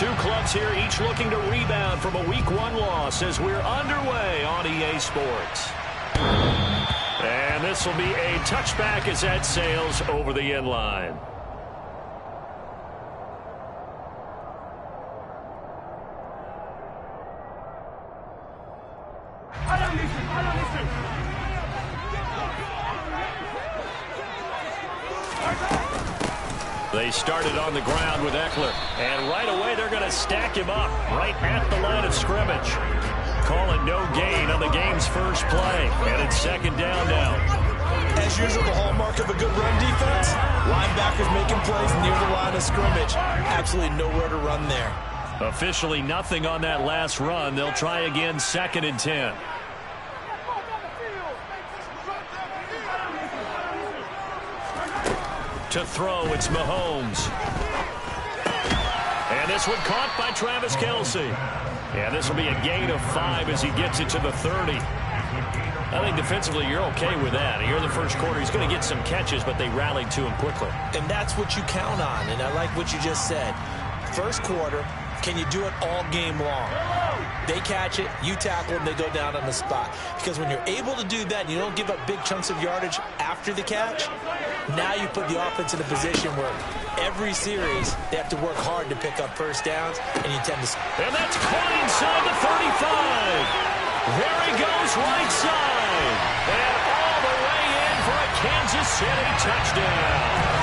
two clubs here, each looking to rebound from a Week 1 loss as we're underway on EA Sports. And this will be a touchback as that sails over the end line. They started on the ground with Eckler, and right away they're going to stack him up right at the line of scrimmage. Calling no gain on the game's first play, and it's second down now. As usual, the hallmark of a good run defense, linebackers making plays near the line of scrimmage. Absolutely nowhere to run there. Officially nothing on that last run. They'll try again, 2nd and 10. To throw, it's Mahomes. And this one caught by Travis Kelce. And this will be a gain of 5 as he gets it to the 30. I think defensively you're okay with that. Here in the first quarter, he's going to get some catches, but they rallied to him quickly. And that's what you count on, and I like what you just said. First quarter, can you do it all game long? They catch it, you tackle them, they go down on the spot. Because when you're able to do that, and you don't give up big chunks of yardage after the catch, now you put the offense in a position where every series they have to work hard to pick up first downs, and you tend to... And that's caught inside the 35. There he goes right side. And all the way in for a Kansas City touchdown.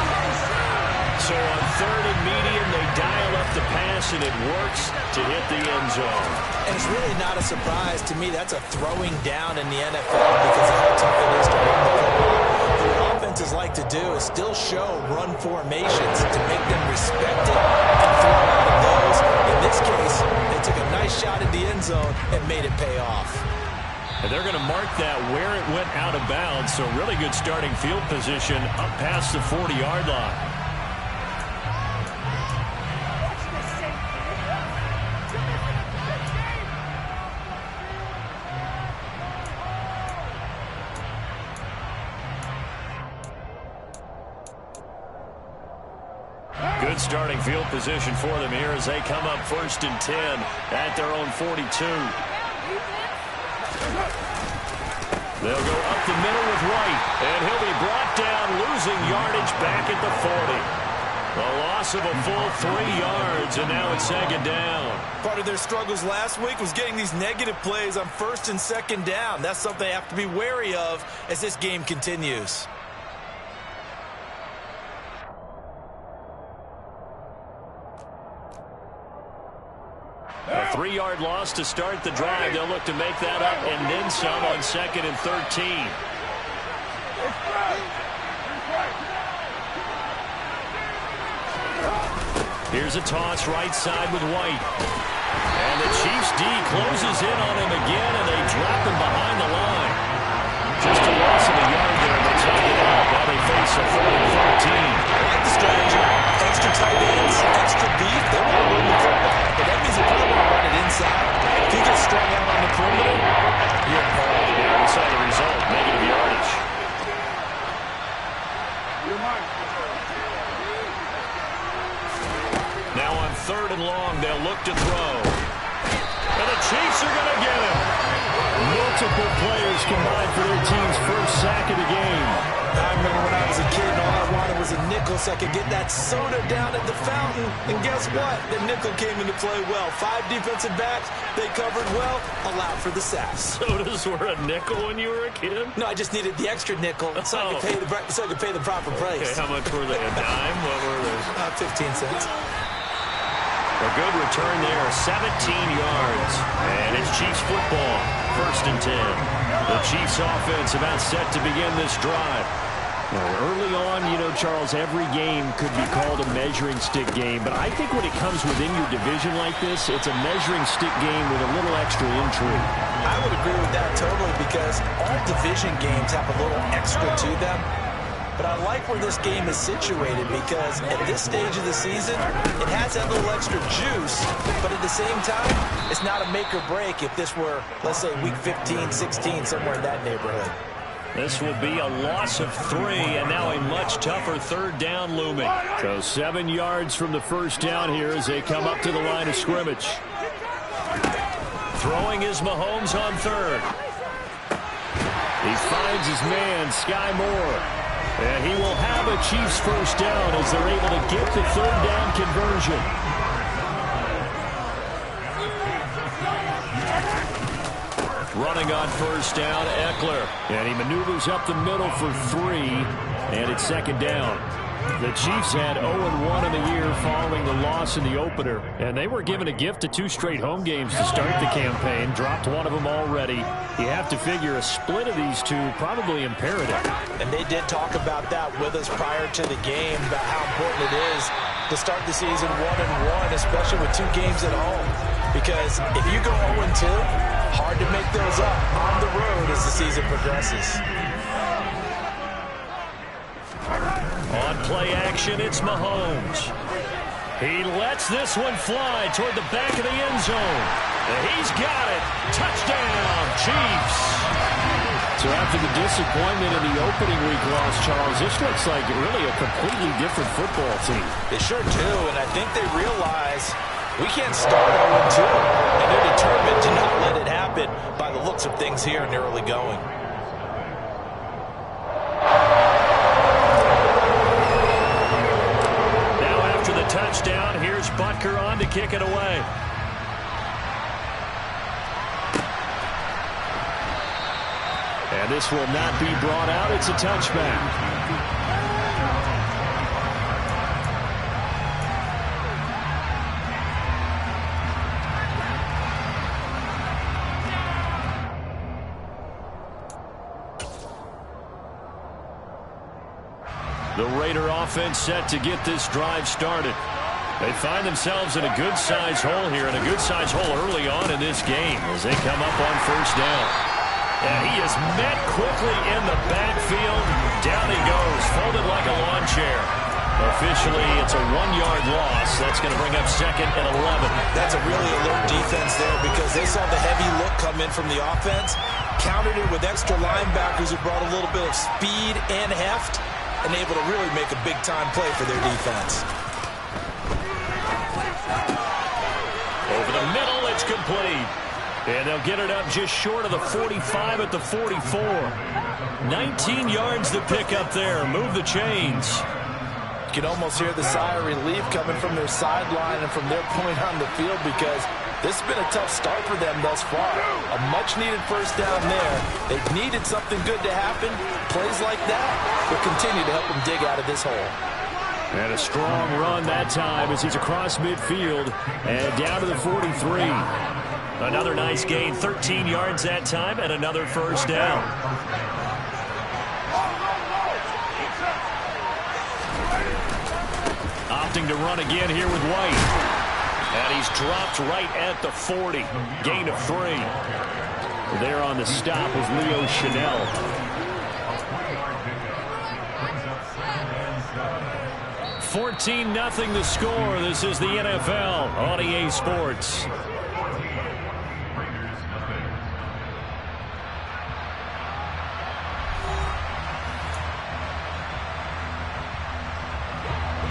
So on 3rd and medium, they dial up the pass, and it works to hit the end zone. And it's really not a surprise to me. That's a throwing down in the NFL because of how tough it is to run the football. What offenses like to do is still show run formations to make them respect it and throw out of those. In this case, they took a nice shot at the end zone and made it pay off. And they're going to mark that where it went out of bounds, so really good starting field position up past the 40-yard line. Good starting field position for them here as they come up 1st and 10 at their own 42. They'll go up the middle with Wright, and he'll be brought down, losing yardage back at the 40. A loss of a full 3 yards, and now it's 2nd down. Part of their struggles last week was getting these negative plays on 1st and 2nd down. That's something they have to be wary of as this game continues. A 3-yard loss to start the drive. They'll look to make that up and then some on 2nd and 13. Here's a toss right side with White. And the Chiefs D closes in on him again, and they drop him behind the line. Just a loss of a yard there, and they take it out. Now they face a 4th and 13. I like the strategy. Extra tight ends, extra beef. They want to run the football. But that means you probably want to run it inside. If you get strung out on the perimeter, you're involved. Yeah, we saw the result. Negative yardage. Now on 3rd and long, they'll look to throw. And the Chiefs are going to get him. Multiple players combined for their team's first sack of the game. I remember when I was a kid and all I wanted was a nickel so I could get that soda down at the fountain. And guess what? The nickel came into play well. 5 defensive backs, they covered well, allowed for the sacks. Sodas were a nickel when you were a kid? No, I just needed the extra nickel so I could pay the proper price. Okay, how much were they? A dime? What were they? 15 cents. A good return there, 17 yards. And it's Chiefs football, 1st and 10. The Chiefs offense about set to begin this drive. Now, early on, you know, Charles, every game could be called a measuring stick game. But I think when it comes within your division like this, it's a measuring stick game with a little extra intrigue. I would agree with that totally because all division games have a little extra to them. But I like where this game is situated because at this stage of the season, it has that little extra juice, but at the same time, it's not a make or break if this were, let's say, week 15, 16, somewhere in that neighborhood. This will be a loss of 3, and now a much tougher third down looming. So 7 yards from the first down here as they come up to the line of scrimmage. Throwing is Mahomes on third. He finds his man, Sky Moore. And he will have a Chiefs first down as they're able to get the third down conversion. Running on first down, Eckler. And he maneuvers up the middle for 3, and it's second down. The Chiefs had 0-1 in the year following the loss in the opener, and they were given a gift of 2 straight home games to start the campaign. Dropped one of them already. You have to figure a split of these two probably imperative. And they did talk about that with us prior to the game, about how important it is to start the season 1-1, especially with 2 games at home. Because if you go 0-2, hard to make those up on the road as the season progresses. On play action, it's Mahomes. He lets this one fly toward the back of the end zone. And he's got it. Touchdown, Chiefs. So after the disappointment in the opening week loss, Charles, this looks like really a completely different football team. They sure do, and I think they realize we can't start 0-2, and they're determined to not let it happen by the looks of things here in the early going. Touchdown. Here's Butker on to kick it away. And this will not be brought out. It's a touchback. The Raider offense set to get this drive started. They find themselves in a good-sized hole here, and a good-sized hole early on in this game as they come up on first down. And he is met quickly in the backfield. Down he goes, folded like a lawn chair. Officially, it's a 1-yard loss. That's going to bring up 2nd and 11. That's a really alert defense there because they saw the heavy look come in from the offense, countered it with extra linebackers who brought a little bit of speed and heft, and able to really make a big-time play for their defense. Over the middle, it's complete. And they'll get it up just short of the 45 at the 44. 19 yards to pick up there. Move the chains. You can almost hear the sigh of relief coming from their sideline and from their point on the field because this has been a tough start for them thus far. A much-needed first down there. They've needed something good to happen. Plays like that will continue to help them dig out of this hole. And a strong run that time as he's across midfield and down to the 43. Another nice gain, 13 yards that time, and another first down. Opting to run again here with White. And he's dropped right at the 40. Gain of 3. There on the stop was Leo Chanel. 14-0 the score. This is the NFL on EA Sports.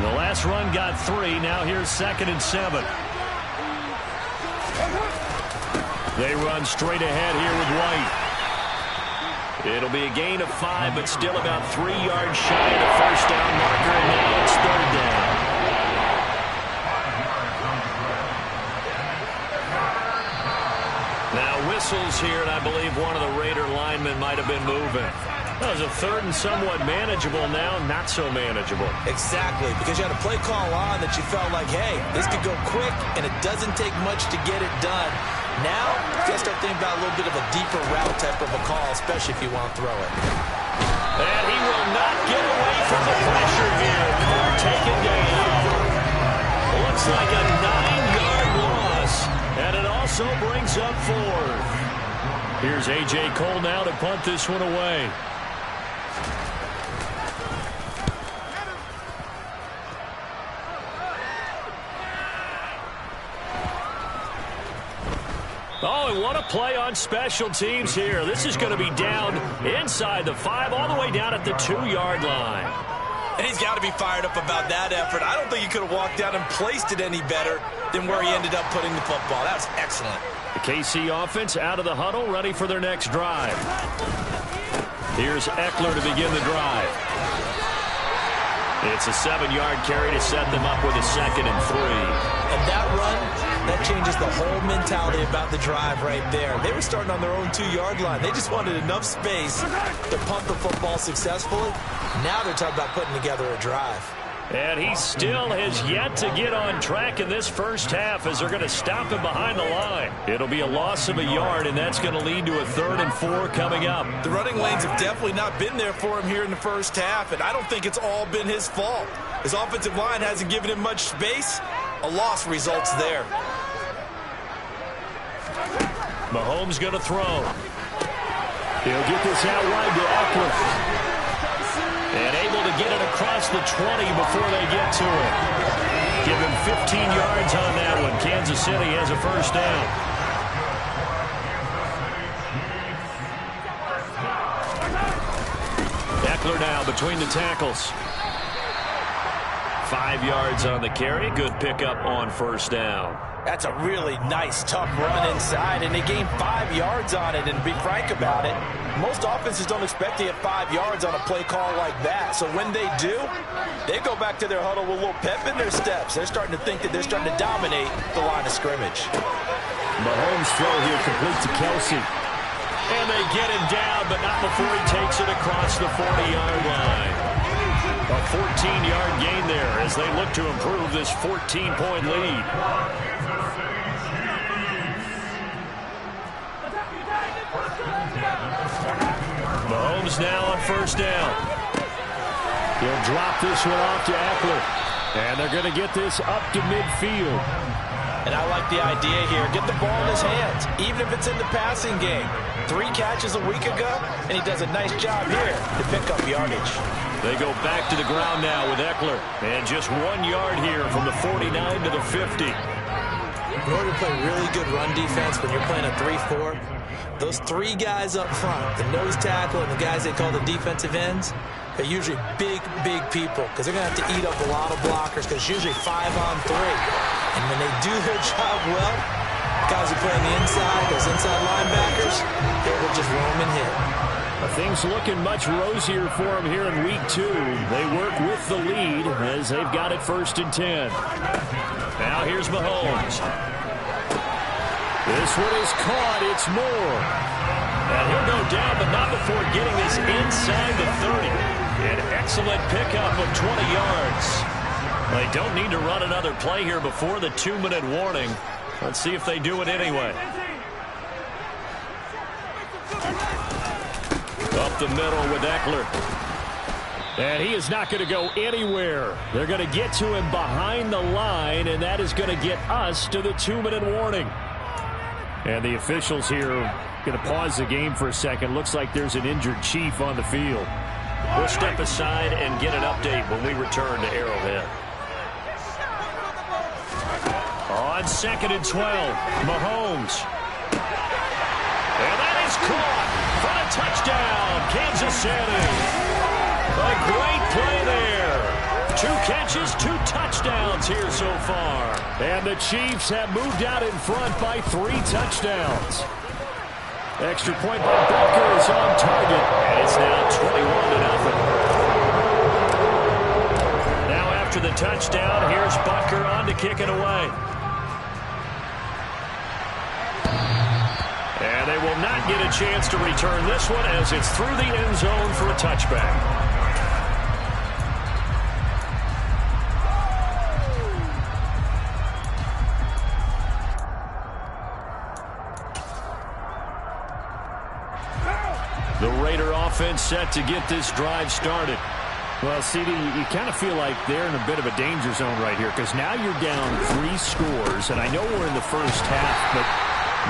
The last run got 3. Now here's 2nd and 7. They run straight ahead here with White. It'll be a gain of 5, but still about 3 yards shy of the first down marker, and now it's 3rd down. Now whistles here, and I believe one of the Raider linemen might have been moving. That was a 3rd and somewhat manageable, now not so manageable. Exactly, because you had a play call on that you felt like, hey, this could go quick, and it doesn't take much to get it done. Now, you got to start thinking about a little bit of a deeper route type of a call, especially if you want to throw it. And he will not get away from the pressure here. Carr taken down. Looks like a 9-yard loss, and it also brings up 4th. Here's A.J. Cole now to punt this one away. what a play on special teams here. This is going to be down inside the 5, all the way down at the 2-yard line. And he's got to be fired up about that effort. I don't think he could have walked down and placed it any better than where he ended up putting the football. That was excellent. The KC offense out of the huddle, ready for their next drive. Here's Eckler to begin the drive. It's a 7-yard carry to set them up with a 2nd and 3. And that run, that changes the whole mentality about the drive right there. They were starting on their own 2-yard line. They just wanted enough space to punt the football successfully. Now they're talking about putting together a drive. And he still has yet to get on track in this first half as they're going to stop him behind the line. It'll be a loss of a yard, and that's going to lead to a 3rd and 4 coming up. The running lanes have definitely not been there for him here in the first half, and I don't think it's all been his fault. His offensive line hasn't given him much space. A loss results there. Mahomes going to throw. He'll get this out wide to Eckler. And able to get it across the 20 before they get to it. Give him 15 yards on that one. Kansas City has a first down. Eckler now between the tackles. 5 yards on the carry. Good pickup on first down. That's a really nice, tough run inside, and they gained 5 yards on it. And to be frank about it, most offenses don't expect to get 5 yards on a play call like that. So when they do, they go back to their huddle with a little pep in their steps. They're starting to think that they're starting to dominate the line of scrimmage. Mahomes' throw here complete to Kelsey. And they get him down, but not before he takes it across the 40-yard line. A 14-yard gain there as they look to improve this 14-point lead. Mahomes now on first down. He'll drop this one off to Eckler. And they're going to get this up to midfield. And I like the idea here. Get the ball in his hands, even if it's in the passing game. 3 catches a week ago, and he does a nice job here to pick up yardage. They go back to the ground now with Eckler. And just 1 yard here from the 49 to the 50. In order to play really good run defense when you're playing a 3-4, those 3 guys up front, the nose tackle and the guys they call the defensive ends, they're usually big, big people because they're going to have to eat up a lot of blockers because it's usually 5-on-3. And when they do their job well, guys who play on the inside, those inside linebackers, they will just roam and hit. Things looking much rosier for them here in week 2. They work with the lead as they've got it 1st and 10. Now here's Mahomes. This one is caught. It's Moore. And he'll go down, but not before getting this inside the 30. An excellent pickup of 20 yards. They don't need to run another play here before the 2-minute warning. Let's see if they do it anyway. Up the middle with Eckler. And he is not going to go anywhere. They're going to get to him behind the line, and that is going to get us to the 2-minute warning. And the officials here are going to pause the game for a second. Looks like there's an injured Chief on the field. We'll step aside and get an update when we return to Arrowhead. On 2nd and 12, Mahomes. And that is caught for a touchdown, Kansas City. A great play there. 2 catches, 2 touchdowns here so far. And the Chiefs have moved out in front by 3 touchdowns. Extra point by Butker is on target. And it's now 21-0. Now after the touchdown, here's Butker on to kick it away. And they will not get a chance to return this one as it's through the end zone for a touchback. The Raider offense set to get this drive started. Well, CD, you kind of feel like they're in a bit of a danger zone right here because now you're down 3 scores, and I know we're in the first half, but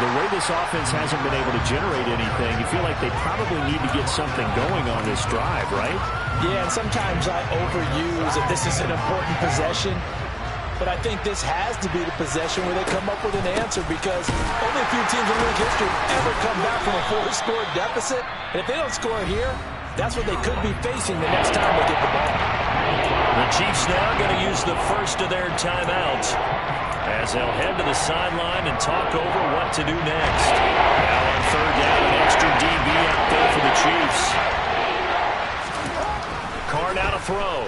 the way this offense hasn't been able to generate anything, you feel like they probably need to get something going on this drive, right? Yeah, and sometimes I overuse if this is an important possession. but I think this has to be the possession where they come up with an answer, because only a few teams in league history ever come back from a 4-score deficit. And if they don't score here, that's what they could be facing the next time they get the ball. The Chiefs now going to use the first of their timeouts as they'll head to the sideline and talk over what to do next. Now on third down, an extra DB out there for the Chiefs. Carr now to throw.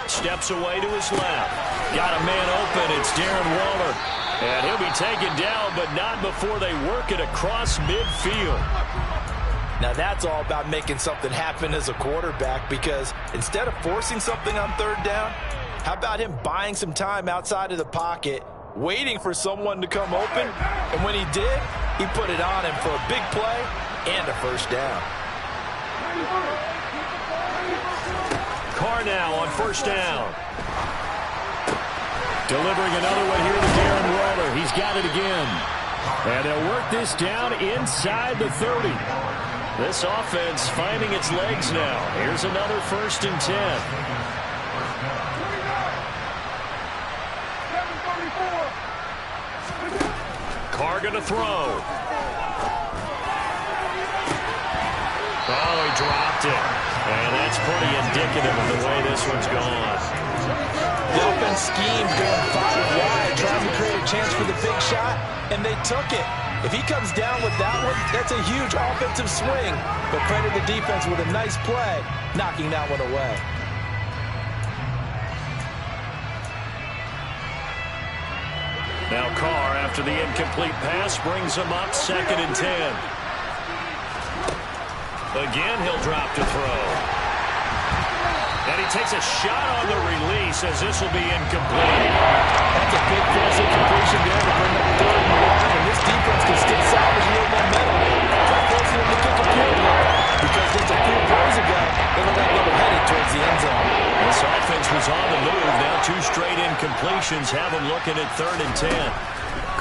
Steps away to his left. Got a man open. It's Darren Waller. And he'll be taken down, but not before they work it across midfield. Now that's all about making something happen as a quarterback, because instead of forcing something on third down, how about him buying some time outside of the pocket, waiting for someone to come open, and when he did, he put it on him for a big play and a first down. Carr now on first down. Delivering another one here to Darren Waller. He's got it again. And they'll work this down inside the 30. This offense finding its legs now. Here's another 1st and 10. Carr going to throw. Oh, he dropped it. And that's pretty indicative of the way this one's gone. The offense schemed going 5 wide, trying to create a chance for the big shot, and they took it. If he comes down with that one, that's a huge offensive swing. But credit the defense with a nice play, knocking that one away. Now Carr, after the incomplete pass, brings him up 2nd and 10. Again, he'll drop to throw. And he takes a shot on the release, as this will be incomplete. That's a big force incompletion there to bring up 3rd and 1, and this defense can still salvage a little momentum. Try forcing him to kick a field goal, because just a few plays ago, they were that little headed towards the end zone. This offense was on the move. Now 2 straight incompletions have them looking at 3rd and 10.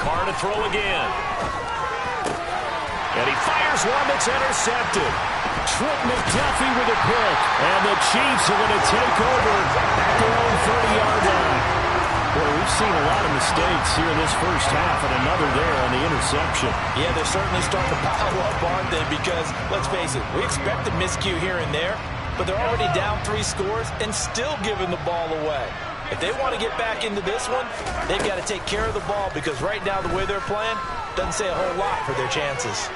Carr to throw again. And he fires one that's intercepted. Trent McDuffie with a pick. And the Chiefs are going to take over at their own 30-yard line. Boy, we've seen a lot of mistakes here in this first half, and another there on the interception. Yeah, they're certainly starting to pile up, aren't they? Because, let's face it, we expect a miscue here and there, but they're already down 3 scores and still giving the ball away. If they want to get back into this one, they've got to take care of the ball, because right now the way they're playing doesn't say a whole lot for their chances.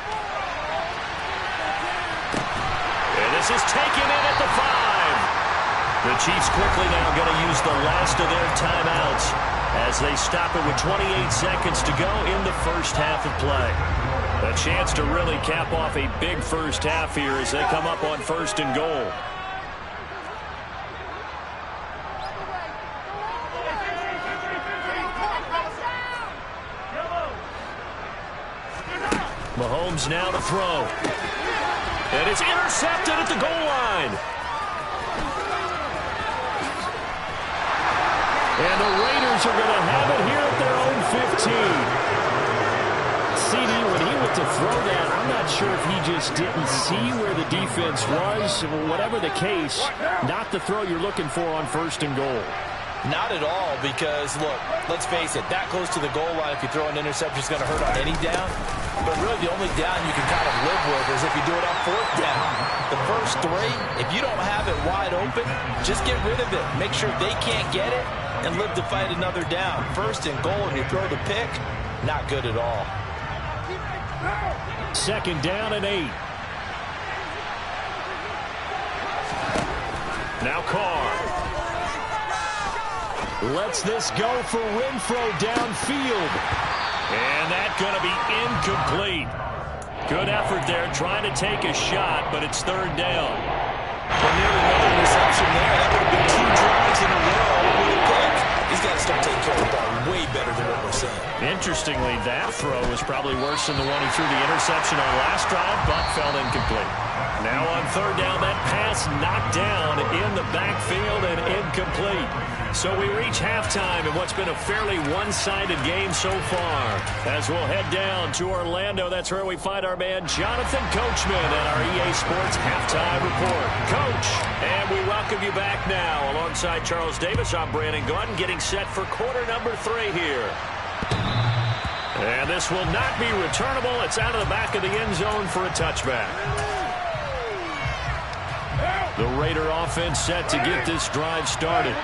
And this is taken in at the 5. The Chiefs quickly now going to use the last of their timeouts as they stop it with 28 seconds to go in the first half of play. A chance to really cap off a big first half here as they come up on 1st and goal. Mahomes now to throw. And it's intercepted at the goal line. And the Raiders are going to have it here at their own 15. CD, when he went to throw that, I'm not sure if he just didn't see where the defense was. Whatever the case, not the throw you're looking for on 1st and goal. Not at all, because, look, let's face it, that close to the goal line, if you throw an interception, it's going to hurt on any down. But really, the only down you can kind of live with is if you do it on 4th down. The first 3, if you don't have it wide open, just get rid of it. Make sure they can't get it and live to fight another down. 1st and goal, and you throw the pick, not good at all. 2nd down and 8. Now Carr. Lets this go for Renfro downfield. And that's going to be incomplete. Good effort there trying to take a shot, but it's 3rd down. Well, nearly another reception there. That would have been 2 drives in a row with a pick. He's got to start taking care of the ball way better than what we're seeing. Interestingly, that throw was probably worse than the one he threw the interception on last drive, but fell incomplete. Now on 3rd down, that pass knocked down in the backfield and incomplete. So we reach halftime in what's been a fairly one-sided game so far. As we'll head down to Orlando, that's where we find our man Jonathan Coachman at our EA Sports Halftime Report. Coach, and We welcome you back now. Alongside Charles Davis, I'm Brandon Gaudin, getting set for quarter number 3 here. And this will not be returnable. It's out of the back of the end zone for a touchback. The Raider offense set to get this drive started.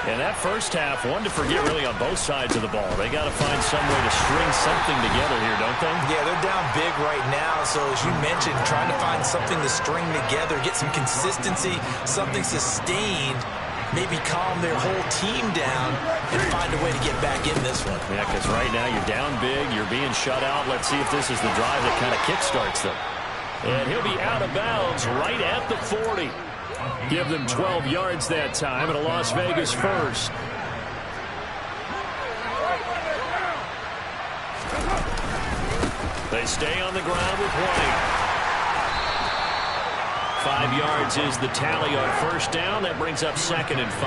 And that first half, one to forget really on both sides of the ball. They got to find some way to string something together here, don't they? Yeah, they're down big right now. So as you mentioned, trying to find something to string together, get some consistency, something sustained, maybe calm their whole team down and find a way to get back in this one. Yeah, because right now you're down big, you're being shut out. Let's see if this is the drive that kind of kickstarts them. And he'll be out of bounds right at the 40. Give them 12 yards that time, and a Las Vegas first. They stay on the ground with White. 5 yards is the tally on first down. That brings up 2nd and 5.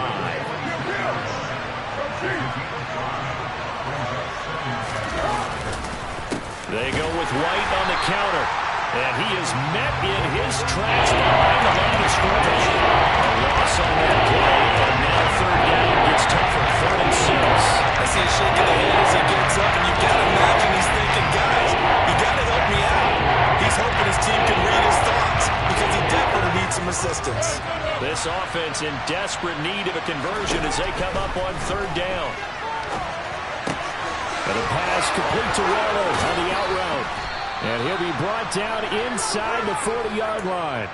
They go with White on the counter. And he is met in his tracks behind the line of scrimmage. A loss on that play, and now third down gets tougher, 3rd and 6. I see him shaking the head as he gets up, and you've got to imagine he's thinking, guys, you got to help me out. He's hoping his team can read his thoughts because he definitely needs some assistance. This offense in desperate need of a conversion as they come up on 3rd down. And a pass complete to Waller on the out route. And he'll be brought down inside the 40-yard line.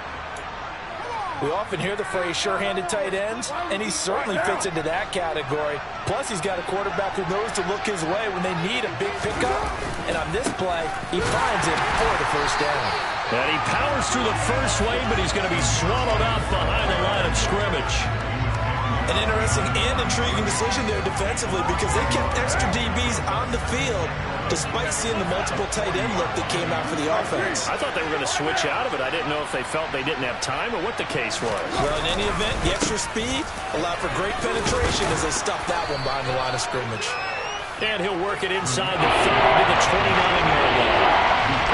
We often hear the phrase sure-handed tight ends, and he certainly fits into that category. Plus, he's got a quarterback who knows to look his way when they need a big pickup. And on this play, he finds it for the first down. And he powers through the first wave, but he's going to be swallowed up behind the line of scrimmage. An interesting and intriguing decision there defensively because they kept extra DBs on the field despite seeing the multiple tight end look that came out for the offense. I thought they were going to switch out of it. I didn't know if they felt they didn't have time or what the case was. Well, in any event, the extra speed allowed for great penetration as they stuffed that one behind the line of scrimmage. And he'll work it inside the 30 to the 29-yard line.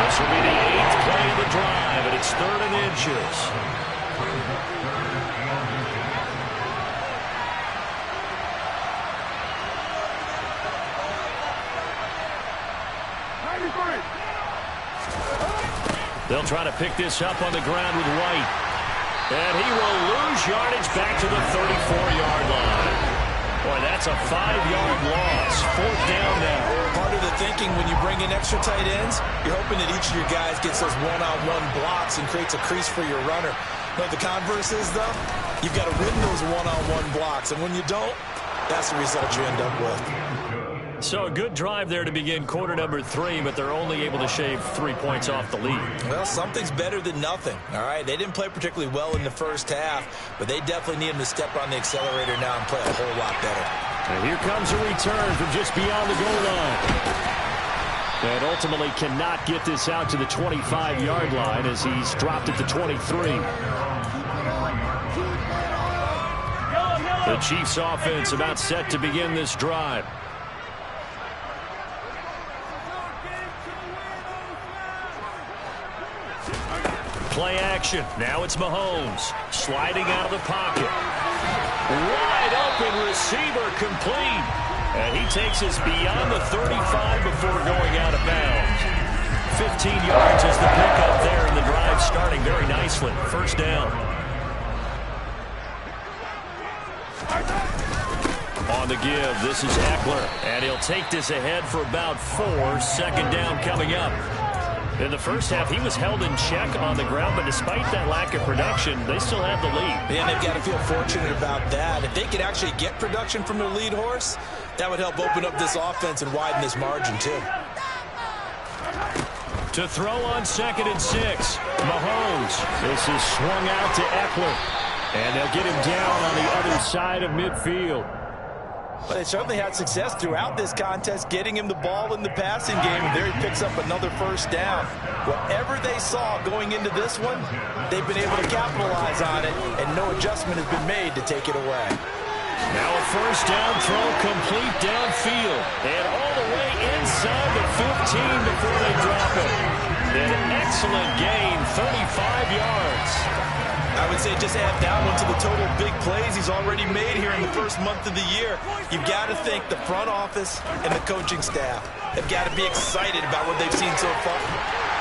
This will be the 8th play of the drive, and it's 3rd and inches. They'll try to pick this up on the ground with White. And he will lose yardage back to the 34-yard line. Boy, that's a 5-yard loss. 4th down now. Part of the thinking when you bring in extra tight ends, you're hoping that each of your guys gets those one-on-one blocks and creates a crease for your runner. But the converse is, though, you've got to win those one-on-one blocks. And when you don't, that's the result you end up with. So a good drive there to begin quarter number 3, but they're only able to shave 3 points off the lead. Well, something's better than nothing, all right? They didn't play particularly well in the first half, but they definitely need them to step on the accelerator now and play a whole lot better. And here comes a return from just beyond the goal line. And ultimately cannot get this out to the 25-yard line as he's dropped at the 23. The Chiefs offense about set to begin this drive. Play action. Now it's Mahomes sliding out of the pocket. Wide open receiver complete. And he takes us beyond the 35 before going out of bounds. 15 yards is the pickup there, and the drive starting very nicely. 1st down. On the give, this is Eckler. And he'll take this ahead for about 4. 2nd down coming up. In the first half, he was held in check on the ground, but despite that lack of production, they still have the lead. And they've got to feel fortunate about that. If they could actually get production from their lead horse, that would help open up this offense and widen this margin, too. To throw on 2nd and 6, Mahomes. This is swung out to Eckler. And they'll get him down on the other side of midfield. But they certainly had success throughout this contest, getting him the ball in the passing game. And there he picks up another 1st down. Whatever they saw going into this one, they've been able to capitalize on it, and no adjustment has been made to take it away. Now a 1st down throw complete downfield. And all the way inside the 15 before they drop it. An excellent gain, 35 yards. I I would say just add that one to the total big plays he's already made here in the first month of the year. You've got to think the front office and the coaching staff have got to be excited about what they've seen so far.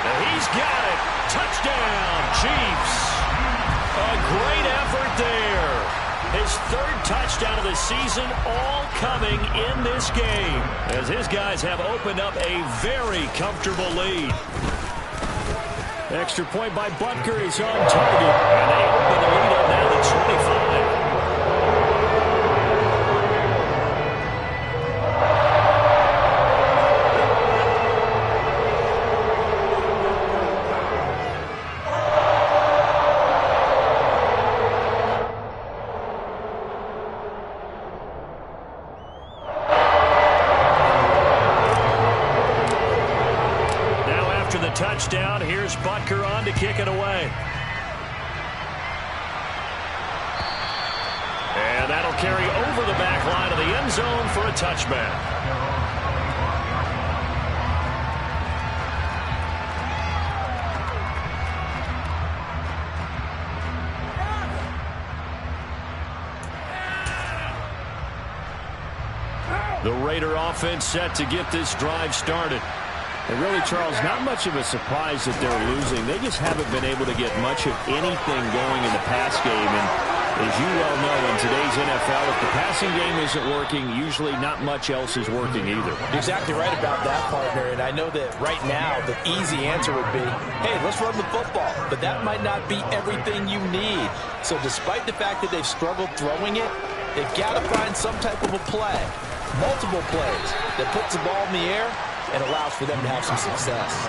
And he's got it. Touchdown, Chiefs. A great effort there. His third touchdown of the season, all coming in this game, as his guys have opened up a very comfortable lead. Extra point by Butker is on target, and they open the lead up now to 25. Touchdown. Here's Butker on to kick it away. And that'll carry over the back line of the end zone for a touchback. The Raider offense set to get this drive started. And really, Charles, not much of a surprise that they're losing. They just haven't been able to get much of anything going in the pass game. And as you well know, in today's NFL, if the passing game isn't working, usually not much else is working either. You're exactly right about that, partner. And I know that right now the easy answer would be, hey, let's run the football. But that might not be everything you need. So despite the fact that they've struggled throwing it, they've got to find some type of a play, multiple plays, that puts the ball in the air and allows for them to have some success.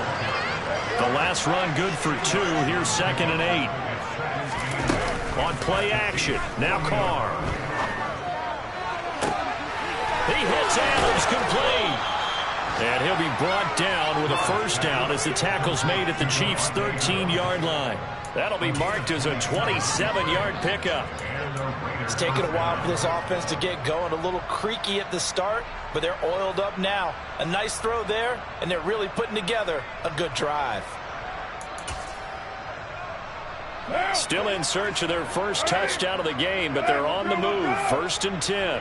The last run good for 2. Here's 2nd and 8. On play action. Now Carr. He hits Adams complete. And he'll be brought down with a first down as the tackle's made at the Chiefs' 13-yard line. That'll be marked as a 27-yard pickup. It's taken a while for this offense to get going. A little creaky at the start, but they're oiled up now. A nice throw there, and they're really putting together a good drive. Still in search of their first touchdown of the game, but they're on the move. 1st and 10.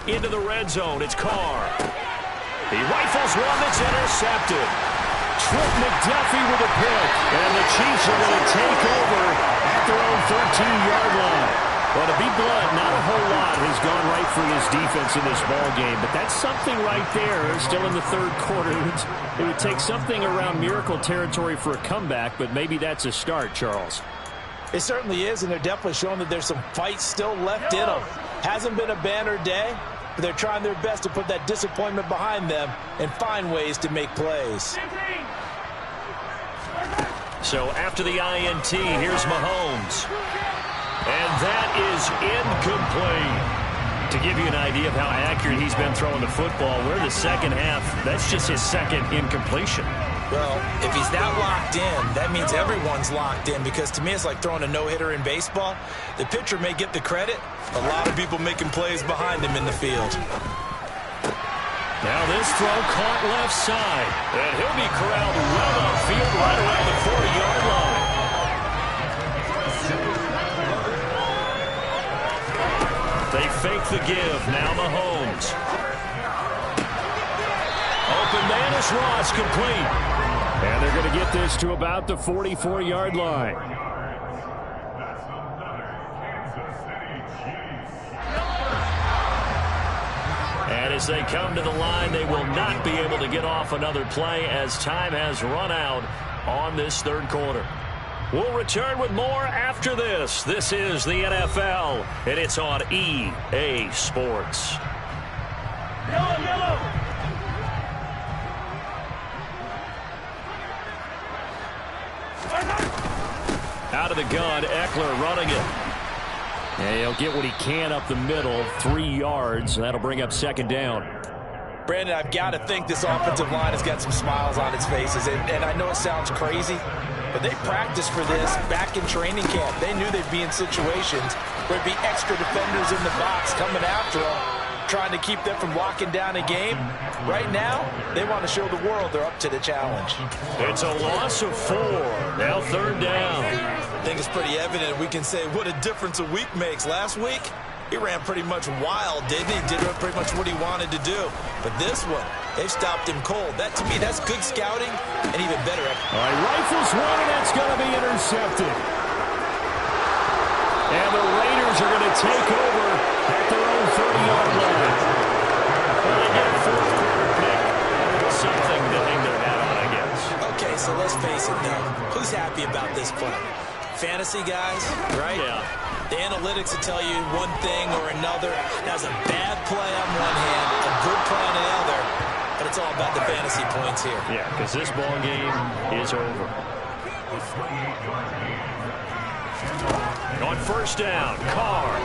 Into the red zone. It's Carr. He rifles one that's intercepted. Trent McDuffie with a pick. And the Chiefs are going to take over at their own 13-yard line. Well, to be blunt, not a whole lot has gone right for this defense in this ball game, but that's something right there. Still in the third quarter. It would take something around miracle territory for a comeback, but maybe that's a start, Charles. It certainly is, and they're definitely showing that there's some fight still left in them. Hasn't been a banner day, but they're trying their best to put that disappointment behind them and find ways to make plays. So after the INT, here's Mahomes. And that is incomplete. To give you an idea of how accurate he's been throwing the football, we're in the second half. That's just his second incompletion. Well, if he's that locked in, that means everyone's locked in, because to me it's like throwing a no-hitter in baseball. The pitcher may get the credit. A lot of people making plays behind him in the field. Now this throw caught left side. And he'll be corralled well upfield right around the 40-yard line. They fake the give. Now Mahomes. Open man is Ross, complete. And they're going to get this to about the 44-yard line. And as they come to the line, they will not be able to get off another play as time has run out on this third quarter. We'll return with more after this. This is the NFL, and it's on EA Sports. Out of the gun, Eckler running it. And he'll get what he can up the middle, 3 yards. That'll bring up 2nd down. Brandon, I've got to think this offensive line has got some smiles on its faces. And I know it sounds crazy, but they practiced for this back in training camp. They knew they'd be in situations where there'd be extra defenders in the box coming after them. trying to keep them from locking down a game. Right now, they want to show the world they're up to the challenge. It's a loss of 4. Now 3rd down. I think it's pretty evident we can say what a difference a week makes. Last week, he ran pretty much wild, didn't he? Did pretty much what he wanted to do. But this one, they've stopped him cold. That, to me, that's good scouting and even better. All right, rifles one, and that's going to be intercepted. And the Raiders are going to take over at their own 30-yard line. Well, they get a 4th quarter pick. Something to hang their hat on, I guess. Okay, so let's face it, though. Who's happy about this play? Fantasy guys, right? Yeah. The analytics will tell you one thing or another. That's a bad play on one hand, a good play on the other, but it's all about the fantasy points here. Yeah, because this ball game is over. On 1st down, Carr.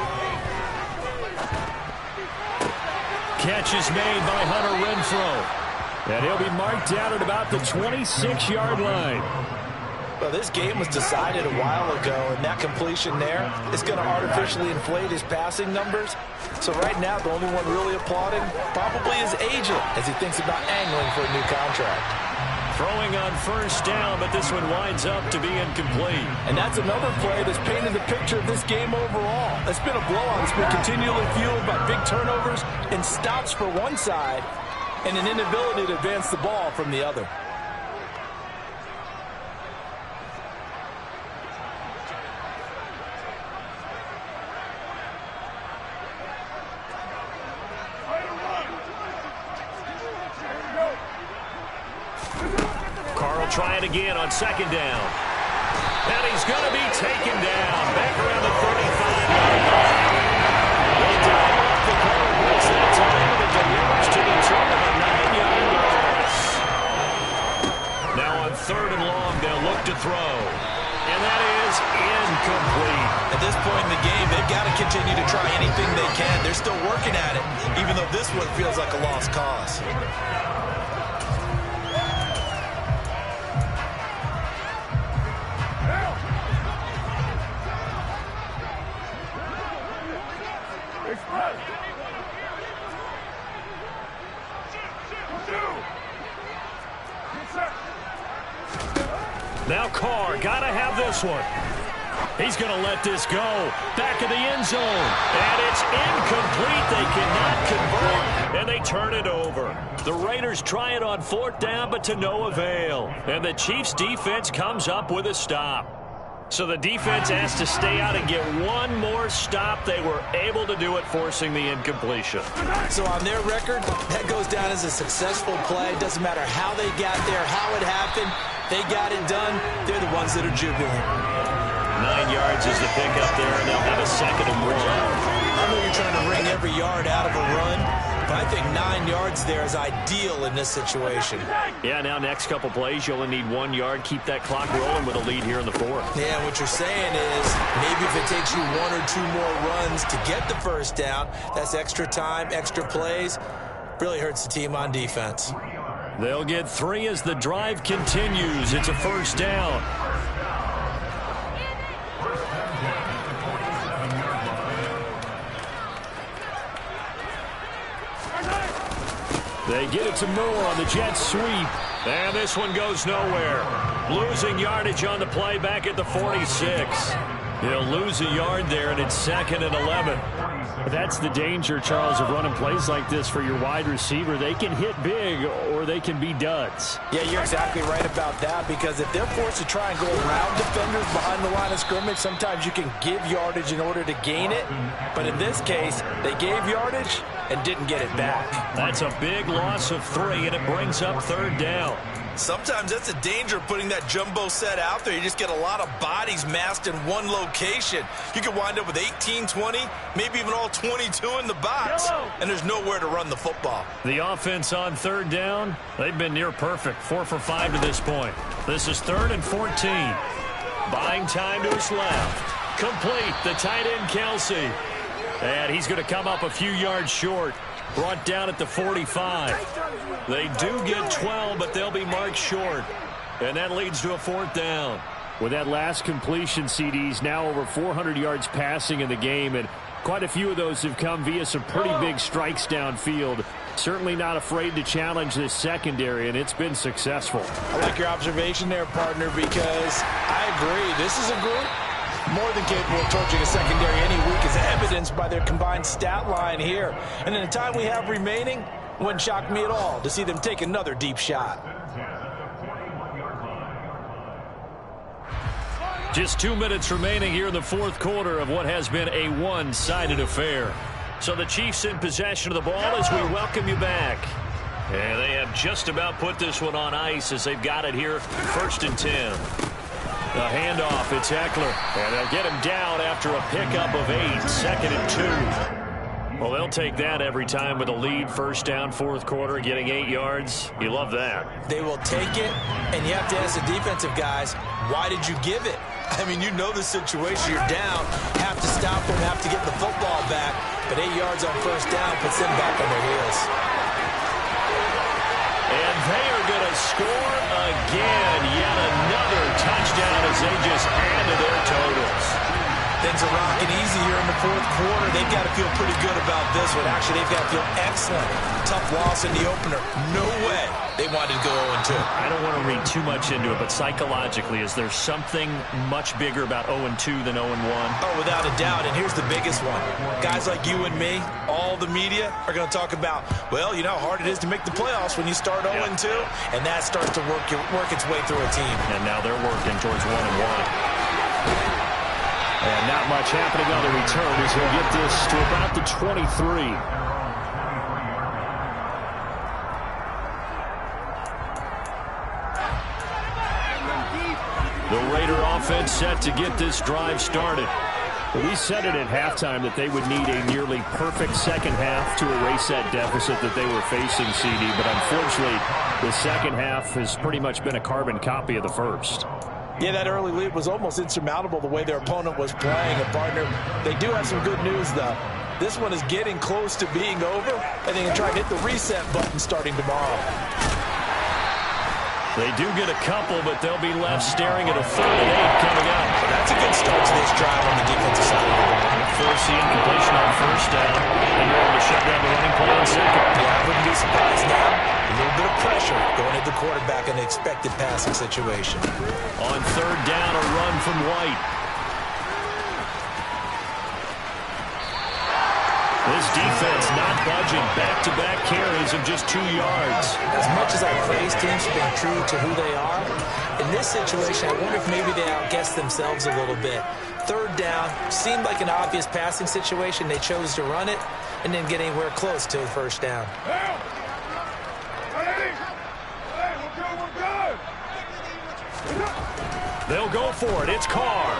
Catch is made by Hunter Renfrow. And he'll be marked down at about the 26-yard line. Well, this game was decided a while ago, and that completion there is going to artificially inflate his passing numbers. So right now, the only one really applauding probably his agent as he thinks about angling for a new contract. Throwing on 1st down, but this one winds up to be incomplete. And that's another play that's painted the picture of this game overall. It's been a blowout. It's been continually fueled by big turnovers and stops for one side and an inability to advance the ball from the other. Try it again on 2nd down. And he's going to be taken down. Back around the 35-yard line. They dial up the quarterbacks that time, and it delivers to the tune of a 9-yard loss. Now on 3rd and long, they'll look to throw. And that is incomplete. At this point in the game, they've got to continue to try anything they can. They're still working at it, even though this one feels like a lost cause. Now Carr, got to have this one. He's going to let this go. Back of the end zone. And it's incomplete. They cannot convert. And they turn it over. The Raiders try it on 4th down, but to no avail. And the Chiefs defense comes up with a stop. So the defense has to stay out and get one more stop. They were able to do it, forcing the incompletion. So on their record, that goes down as a successful play. Doesn't matter how they got there, how it happened. They got it done. They're the ones that are jubilant. 9 yards is the pickup there, and they'll have a 2nd and 1. I know you're trying to wring every yard out of a run, but I think 9 yards there is ideal in this situation. Yeah, now next couple plays, you only need 1 yard. Keep that clock rolling with a lead here in the 4th. Yeah, what you're saying is maybe if it takes you 1 or 2 more runs to get the 1st down, that's extra time, extra plays. Really hurts the team on defense. They'll get 3 as the drive continues. It's a 1st down. They get it to Moore on the jet sweep. And this one goes nowhere. Losing yardage on the play back at the 46. He'll lose a yard there, and it's 2nd and 11. That's the danger, Charles, of running plays like this for your wide receiver. They can hit big, or they can be duds. Yeah, you're exactly right about that, because if they're forced to try and go around defenders behind the line of scrimmage, sometimes you can give yardage in order to gain it. But in this case, they gave yardage and didn't get it back. That's a big loss of 3, and it brings up 3rd down. Sometimes that's a danger putting that jumbo set out there. You just get a lot of bodies massed in one location. You could wind up with 18, 20, maybe even all 22 in the box, and there's nowhere to run the football. The offense on 3rd down, they've been near perfect, 4 for 5 to this point. This is 3rd and 14. Buying time to his left. Complete, the tight end Kelsey. And he's going to come up a few yards short. Brought down at the 45. They do get 12, but they'll be marked short. And that leads to a 4th down. With that last completion, CD's now over 400 yards passing in the game. And Quite a few of those have come via some pretty big strikes downfield. Certainly not afraid to challenge this secondary, and it's been successful. I like your observation there, partner, because I agree. This is a group more than capable of torching a secondary any week, as evidenced by their combined stat line here. And in the time we have remaining, wouldn't shock me at all to see them take another deep shot. Just 2 minutes remaining here in the fourth quarter of what has been a one-sided affair. So the Chiefs in possession of the ball as we welcome you back. And they have just about put this one on ice as they've got it here, 1st and 10. The handoff, it's Eckler. And they'll get him down after a pickup of 8, 2nd and 2. Well, they'll take that every time with a lead, 1st down, 4th quarter, getting 8 yards. You love that. They will take it, and you have to ask the defensive guys, why did you give it? I mean, you know the situation. You're down, have to stop them, have to get the football back. But 8 yards on 1st down puts them back on their heels. And they are going to score again. Yet another touchdown as they just add to their totals. Things are rocking easy here in the 4th quarter. They've got to feel pretty good about this one. Actually, they've got to feel excellent. Tough loss in the opener. No way they wanted to go 0-2. I don't want to read too much into it, but psychologically, is there something much bigger about 0-2 than 0-1? Oh, without a doubt, and here's the biggest one. Guys like you and me, all the media, are going to talk about, well, you know how hard it is to make the playoffs when you start 0-2, and that starts to work its way through a team. And now they're working towards 1-1. And not much happening on the return as we get this to about the 23. The Raider offense set to get this drive started. We said it at halftime that they would need a nearly perfect second half to erase that deficit that they were facing, CD. But unfortunately, the second half has pretty much been a carbon copy of the first. Yeah, that early lead was almost insurmountable the way their opponent was playing. And, partner, they do have some good news, though. This one is getting close to being over, and they can try to hit the reset button starting tomorrow. They do get a couple, but they'll be left staring at a 3rd and 8 coming up. That's a good start to this drive on the defensive side of the ball. Force the incompletion on 1st down, and you're able to shut down the running play on 2nd. Yeah, I wouldn't be surprised now. A little bit of pressure going at the quarterback in an expected passing situation. On 3rd down, a run from White. This defense not budging. Back-to-back carries of just 2 yards. As much as I praise teams for being true to who they are, in this situation, I wonder if maybe they outguessed themselves a little bit. 3rd down seemed like an obvious passing situation. They chose to run it and didn't get anywhere close to the 1st down. They'll go for it. It's Carr.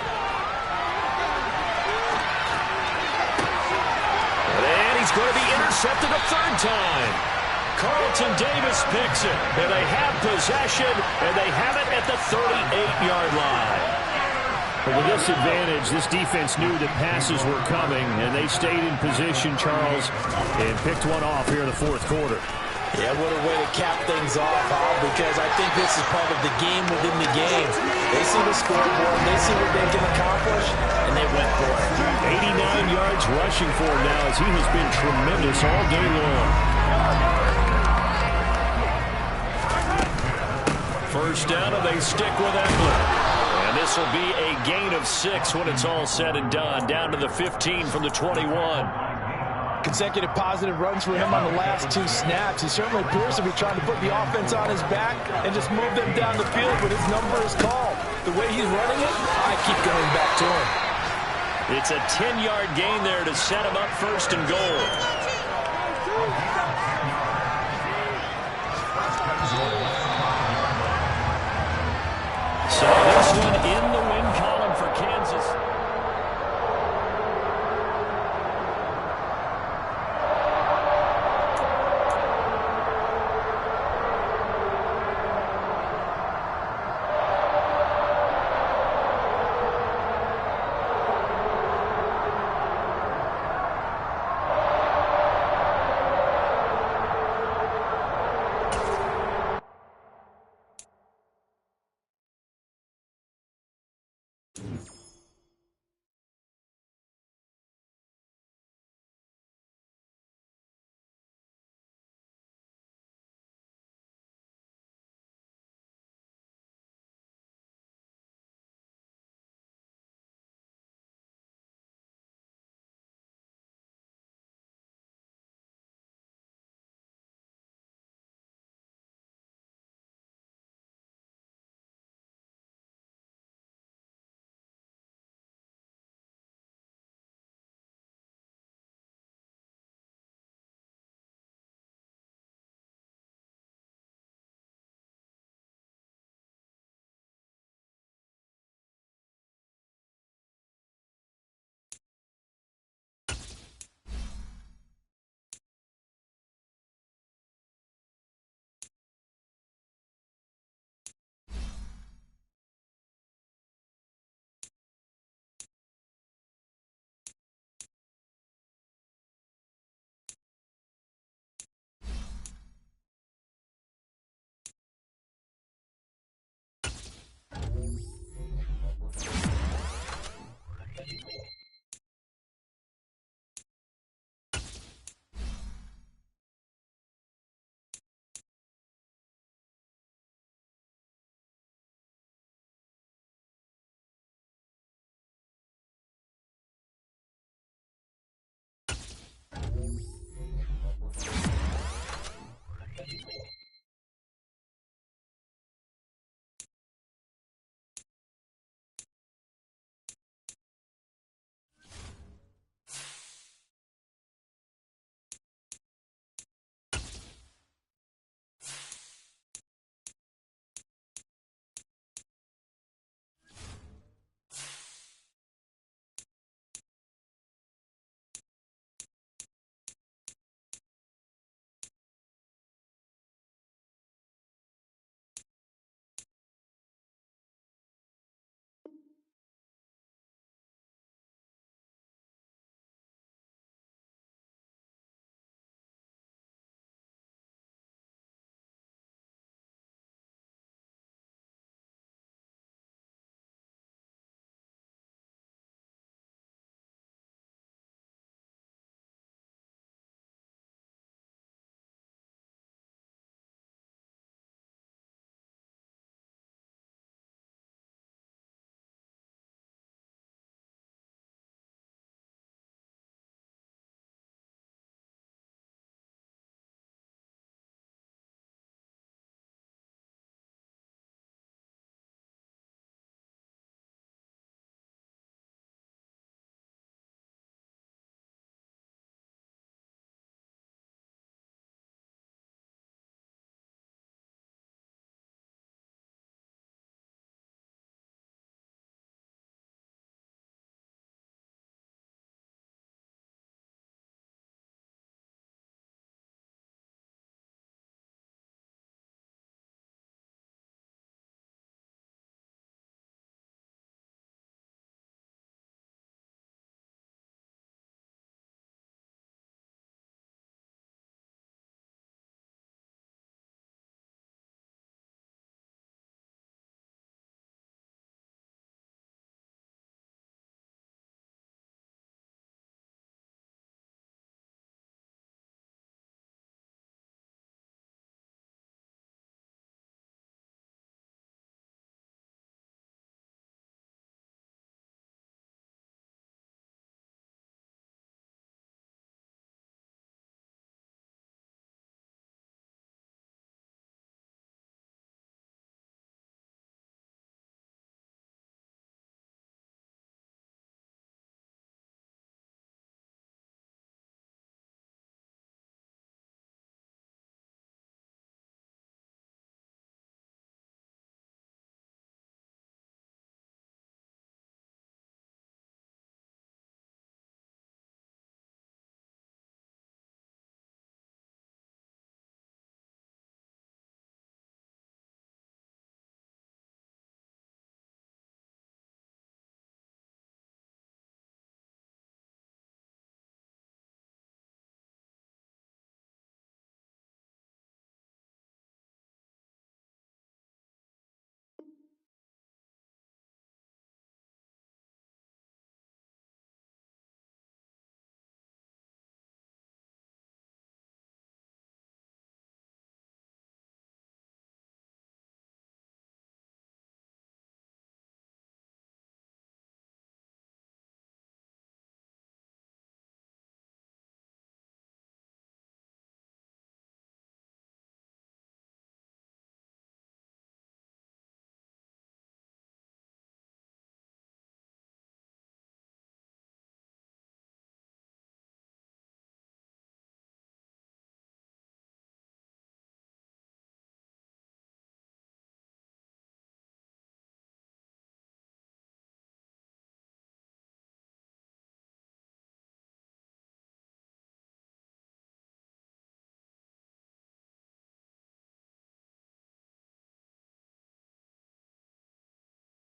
And he's going to be intercepted a 3rd time. Carlton Davis picks it. And they have possession, and they have it at the 38-yard line. But with this advantage, this defense knew that passes were coming, and they stayed in position, Charles, and picked one off here in the 4th quarter. Yeah, what a way to cap things off, Hall, because I think this is part of the game within the game. They see the scoreboard, they see what they can accomplish, and they went for it. 89 yards rushing for him now as he has been tremendous all game long. 1st down, and they stick with Eckler. And this will be a gain of 6 when it's all said and done, down to the 15 from the 21. Consecutive positive runs for him on the last 2 snaps. He certainly appears to be trying to put the offense on his back and just move them down the field, but his number is called. The way he's running it, I keep going back to him. It's a 10-yard gain there to set him up 1st and goal. So this one in the win column for Kansas. Bye.